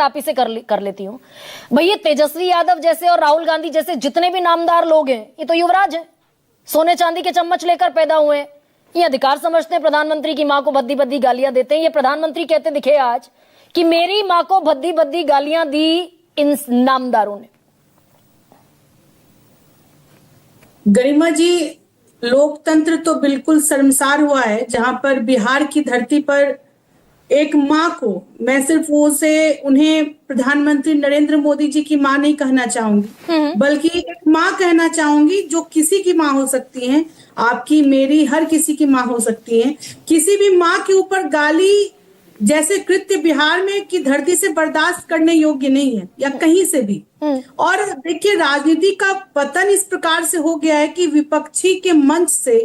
आप ही से कर लेती हूँ भाई। ये तेजस्वी यादव जैसे और राहुल गांधी जैसे जितने भी नामदार लोग हैं, ये तो युवराज हैं, सोने चांदी के चम्मच लेकर पैदा हुए हैं। ये अधिकार समझते हैं प्रधानमंत्री की मां को भद्दी भद्दी गालियां देते हैं। ये प्रधानमंत्री कहते दिखे आज कि मेरी मां को भद्दी भद्दी गालियां दी इन नामदारों ने। गरिमा जी, लोकतंत्र तो बिल्कुल शर्मसार हुआ है, जहां पर बिहार की धरती पर एक माँ को, मैं सिर्फ उन्हें प्रधानमंत्री नरेंद्र मोदी जी की माँ नहीं कहना चाहूंगी, बल्कि एक माँ कहना चाहूंगी जो किसी की माँ हो सकती है, आपकी मेरी हर किसी की माँ हो सकती है। किसी भी माँ के ऊपर गाली जैसे कृत्य बिहार में की धरती से बर्दाश्त करने योग्य नहीं है, या कहीं से भी। और देखिए, राजनीति का पतन इस प्रकार से हो गया है कि विपक्षी के मंच से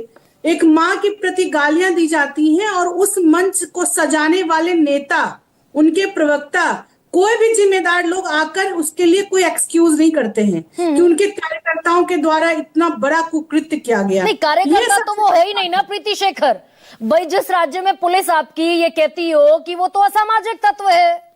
एक माँ के प्रति गालियां दी जाती हैं, और उस मंच को सजाने वाले नेता, उनके प्रवक्ता, कोई भी जिम्मेदार लोग आकर उसके लिए कोई एक्सक्यूज नहीं करते हैं कि उनके कार्यकर्ताओं के द्वारा इतना बड़ा कुकृत्य किया गया। नहीं, कार्यकर्ता तो वो है ही नहीं ना प्रीति शेखर भाई। जिस राज्य में पुलिस आपकी ये कहती हो कि वो तो असामाजिक तत्व है।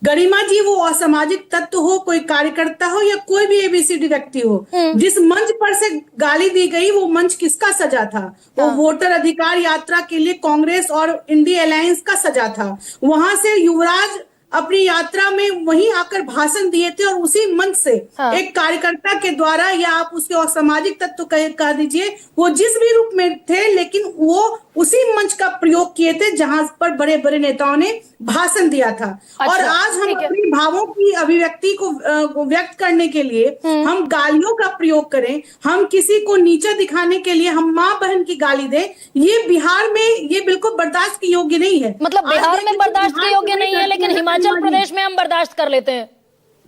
गरिमा जी, वो असामाजिक तत्व हो, कोई कार्यकर्ता हो, या कोई भी एबीसीडी व्यक्ति हो, जिस मंच पर से गाली दी गई वो मंच किसका सजा था? वो वोटर अधिकार यात्रा के लिए कांग्रेस और इंडिया अलायंस का सजा था। वहां से युवराज अपनी यात्रा में वहीं आकर भाषण दिए थे, और उसी मंच से एक कार्यकर्ता के द्वारा, या आप उसके असामाजिक तत्व कह दीजिए, वो जिस भी रूप में थे, लेकिन वो उसी मंच का प्रयोग किए थे जहां पर बड़े बड़े नेताओं ने भाषण दिया था। और आज हम अपनी भावों की अभिव्यक्ति को व्यक्त करने के लिए हम गालियों का प्रयोग करें, हम किसी को नीचा दिखाने के लिए हम माँ बहन की गाली दें, ये बिहार में ये बिल्कुल बर्दाश्त के योग्य नहीं है। मतलब बिहार में बर्दाश्त के योग्य नहीं है, लेकिन हिमाचल प्रदेश में हम बर्दाश्त कर लेते हैं।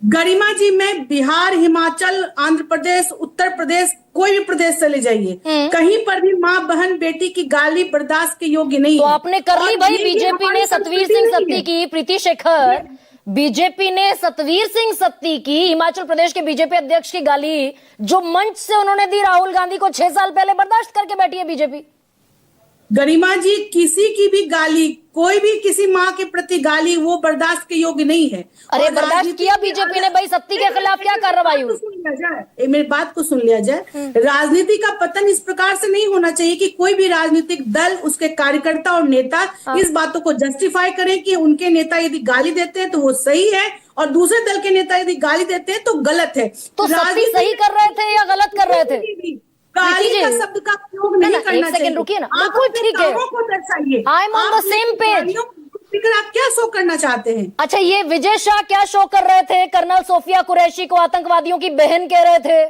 गरिमा जी, मैं बिहार, हिमाचल, आंध्र प्रदेश, उत्तर प्रदेश, कोई भी प्रदेश चले जाइए, कहीं पर भी माँ बहन बेटी की गाली बर्दाश्त के योग्य नहीं है। तो आपने कर ली भाई। बीजेपी ने सतवीर सिंह सत्ती की, प्रीति शेखर, बीजेपी ने सतवीर सिंह सत्ती की, हिमाचल प्रदेश के बीजेपी अध्यक्ष की गाली जो मंच से उन्होंने दी राहुल गांधी को 6 साल पहले, बर्दाश्त करके बैठी है बीजेपी। गरिमा जी, किसी की भी गाली, कोई भी किसी माँ के प्रति गाली, वो बर्दाश्त के योग्य नहीं है। अरे बर्दाश्त किया बीजेपी ने भाई। सत्ती के खिलाफ क्या कार्रवाई हुई? मेरी बात को सुन लिया जाए। राजनीति का पतन इस प्रकार से नहीं होना चाहिए कि कोई भी राजनीतिक दल, उसके कार्यकर्ता और नेता इस बातों को जस्टिफाई करें कि उनके नेता यदि गाली देते हैं तो वो सही है, और दूसरे दल के नेता यदि गाली देते हैं तो गलत है। तो सत्ती सही कर रहे थे या गलत कर रहे थे? गाली का शब्द का प्रयोग नहीं करना चाहिए। रुकिए ना, बिल्कुल ठीक है, I am on the same page. आप क्या शो करना चाहते हैं? अच्छा, ये विजय शाह क्या शो कर रहे थे? कर्नल सोफिया कुरैशी को आतंकवादियों की बहन कह रहे थे।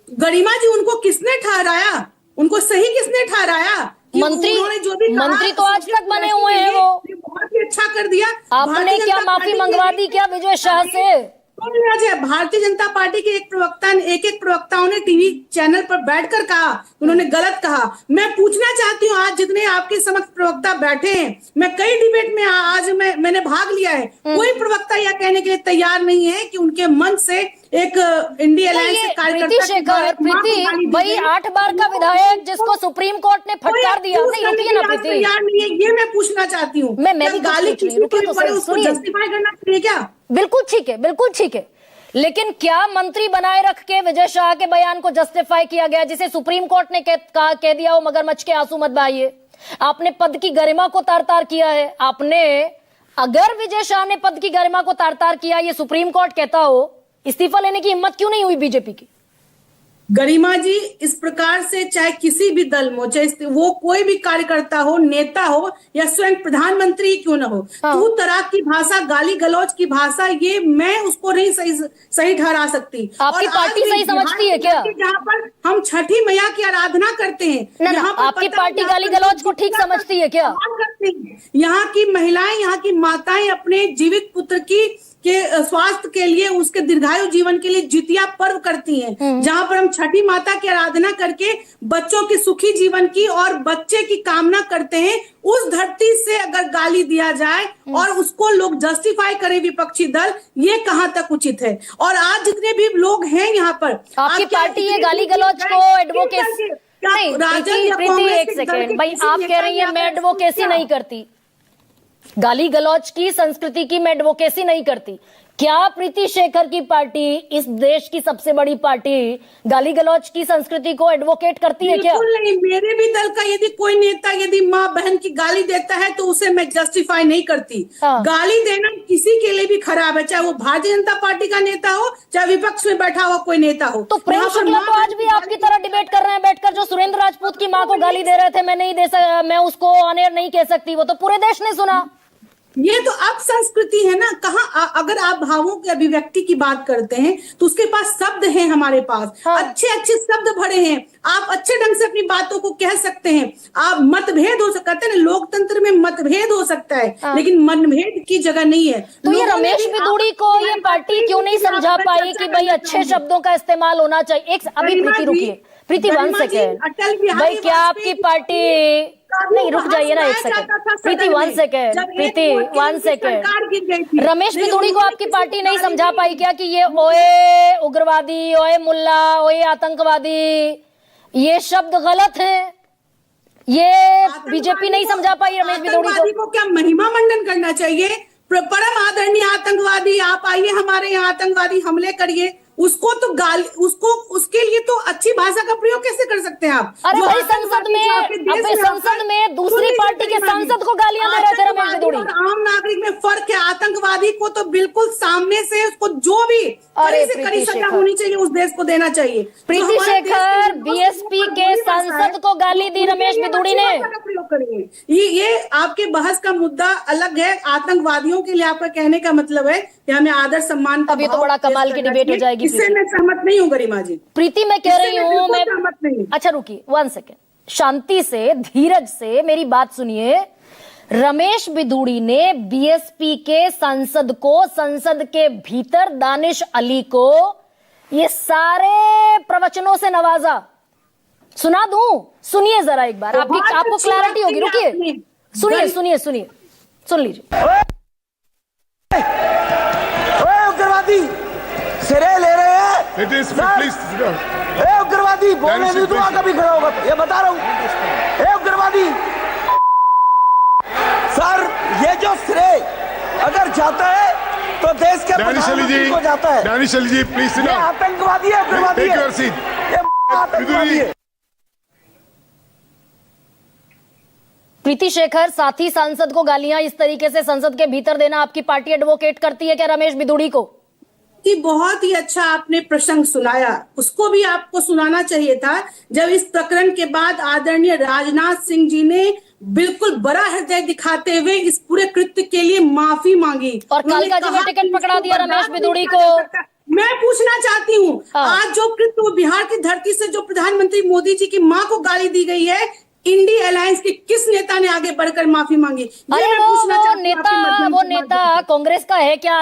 गरिमा जी, उनको किसने ठहराया? उनको सही किसने ठहराया? मंत्री तो आज तक बने हुए हैं। वो बहुत ही अच्छा कर दिया। आपने क्या माफी मंगवा दी क्या विजय शाह से? भारतीय जनता पार्टी के एक प्रवक्ताओं ने टीवी चैनल पर बैठकर कहा, उन्होंने गलत कहा। मैं पूछना चाहती हूँ, आज जितने आपके समक्ष प्रवक्ता बैठे हैं, मैं कई डिबेट में आज मैंने भाग लिया है, कोई प्रवक्ता यह कहने के लिए तैयार नहीं है कि उनके मंच से एक इंडिया अलायंस से कार्यकर्ता, प्रीति भाई 8 बार का विधायक जिसको सुप्रीम कोर्ट ने फटकार दिया, नहीं रुकिए ना प्रीति, तैयार नहीं है, ये मैं पूछना चाहती हूँ। मैं भी गाली उसको जस्टिफाई करना चाहिए क्या? बिल्कुल ठीक है, बिल्कुल ठीक है, लेकिन क्या मंत्री बनाए रख के विजय शाह के बयान को जस्टिफाई किया गया, जिसे सुप्रीम कोर्ट ने कह दिया हो मगरमच्छ के आंसू मत बहाइए? आपने पद की गरिमा को तार-तार किया है। आपने, अगर विजय शाह ने पद की गरिमा को तार-तार किया, ये सुप्रीम कोर्ट कहता हो, इस्तीफा लेने की हिम्मत क्यों नहीं हुई बीजेपी की? गरिमा जी, इस प्रकार से चाहे किसी भी दल में, चाहे वो कोई भी कार्यकर्ता हो, नेता हो, या स्वयं प्रधानमंत्री क्यों ना हो, तू तराक की भाषा, गाली गलौज की भाषा, ये मैं उसको नहीं सही ठहरा सकती। आपकी पार्टी सही समझती है क्या? जहाँ पर हम छठी मैया की आराधना करते हैं, आपकी पार्टी गाली गलौज को ठीक समझती है क्या? यहाँ की महिलाएं, यहाँ की माताएं अपने जीवित पुत्र के स्वास्थ्य के लिए, उसके दीर्घायु जीवन के लिए जितिया पर्व करती हैं, जहां पर हम छठी माता की आराधना करके बच्चों के सुखी जीवन की और बच्चे की कामना करते हैं। उस धरती से अगर गाली दिया जाए और उसको लोग जस्टिफाई करें विपक्षी दल, ये कहां तक उचित है? और आज जितने भी लोग हैं यहाँ पर, आपकी पार्टी ये गाली गलौज को एडवोकेसी नहीं, प्रीति एक सेकेंड भाई, आप कह रही है मैं एडवोकेसी नहीं करती, गाली गलौज की संस्कृति की मैं एडवोकेसी नहीं करती। क्या प्रीति शेखर की पार्टी, इस देश की सबसे बड़ी पार्टी, गाली गलौज की संस्कृति को एडवोकेट करती है क्या? बिल्कुल नहीं। मेरे भी दल का यदि कोई नेता यदि माँ बहन की गाली देता है तो उसे मैं जस्टिफाई नहीं करती। हाँ। गाली देना किसी के लिए भी खराब है, चाहे वो भारतीय जनता पार्टी का नेता हो, चाहे विपक्ष में बैठा हुआ कोई नेता हो। तो प्रेम शुक्ला तो आज भी आपकी तरह डिबेट कर रहे हैं बैठकर, जो सुरेंद्र राजपूत की माँ को गाली दे रहे थे, मैं उसको ऑन एयर नहीं कह सकती, वो तो पूरे देश ने सुना। ये तो अब संस्कृति है ना। कहाँ अगर आप भावों की अभिव्यक्ति की बात करते हैं तो उसके पास शब्द हैं, हमारे पास हाँ। अच्छे अच्छे शब्द भरे हैं। आप अच्छे ढंग से अपनी बातों को कह सकते हैं। आप मतभेद हो सकते हैं, लोकतंत्र में मतभेद हो सकता है, हाँ। लेकिन मनभेद की जगह नहीं है। तो ये लोगों ने रमेश भी बिदूड़ी आपस को में ये पार्टी क्यों नहीं समझा पाई कि भाई अच्छे शब्दों का इस्तेमाल होना चाहिए? एक अभी प्रीति रुकिए, प्रीति 1 सेकेंड भाई, क्या आपकी पार्टी, नहीं रुक जाइए ना 1 सेकेंड, प्रीति 1 सेकेंड, प्रीति 1 सेकेंड। रमेश बिदूड़ी को आपकी पार्टी नहीं समझा पाई क्या कि ये ओए उग्रवादी, ओए मुल्ला, ओए आतंकवादी, ये शब्द गलत है? ये बीजेपी नहीं समझा पाई रमेश बिदूड़ी को क्या महिमा मंडन करना चाहिए? परम आदरणीय आतंकवादी, आप आइए हमारे यहाँ आतंकवादी हमले करिए, उसको तो उसके लिए तो अच्छी भाषा का प्रयोग कैसे कर सकते हैं आप? अरे भाई संसद में दूसरी पार्टी के सांसद को गालियां दे रहे थे रमेश बिदूड़ी। आम नागरिक में फर्क है। आतंकवादी को तो बिल्कुल सामने से उसको जो भी कड़ी से कड़ी सजा होनी चाहिए उस देश को देना चाहिए। प्रीति शेखर बीएसपी के सांसद को गाली दी रमेश बिदूड़ी ने। प्रयोग करेंगे। ये आपके बहस का मुद्दा अलग है। आतंकवादियों के लिए आपका कहने का मतलब है कि हमें आदर सम्मान का, अभी तो बड़ा कमाल की डिबेट हो जाएगी। इससे मैं सहमत नहीं हूँ गरिमा जी। प्रीति मैं कह रही हूँ, मैं सहमत नहीं। अच्छा रुकिए 1 सेकेंड, शांति से धीरज से मेरी बात सुनिए। रमेश बिदूड़ी ने बीएसपी के सांसद को, संसद के भीतर दानिश अली को, ये सारे प्रवचनों से नवाजा। सुना दूं? सुनिए जरा एक बार, आपको क्लैरिटी होगी। रुकिए, सुनिए, सुन लीजिए। उग्रवादी सिरे ले रहे हैं, उग्रवादी बोलने नहीं दूंगा कभी खड़ा होगा, ये बता रहा हूँ। उग्रवादी सर, ये जो श्रेय अगर जाता है तो देश के प्रधानमंत्री को जाता है। दानिश अली जी प्लीज, ये आतंकवादी है, उग्रवादी है, ये आतंकवादी है। प्रीति शेखर, साथी सांसद को गालियां इस तरीके से संसद के भीतर देना आपकी पार्टी एडवोकेट करती है क्या रमेश बिदूड़ी को? बहुत ही अच्छा आपने प्रसंग सुनाया, उसको भी आपको सुनाना चाहिए था। जब इस प्रकरण के बाद आदरणीय राजनाथ सिंह जी ने बिल्कुल बड़ा हृदय दिखाते हुए इस पूरे कृत्य के लिए माफी मांगी और कालका जी में टिकट पकड़ा दिया रमेश बिदूड़ी को। मैं पूछना चाहती हूँ, आज जो कृत्य बिहार की धरती से जो प्रधानमंत्री मोदी जी की मां को गाली दी गई है, इंडी अलायंस के किस नेता ने आगे बढ़कर माफी मांगी? अरे वो नेता कांग्रेस का है क्या?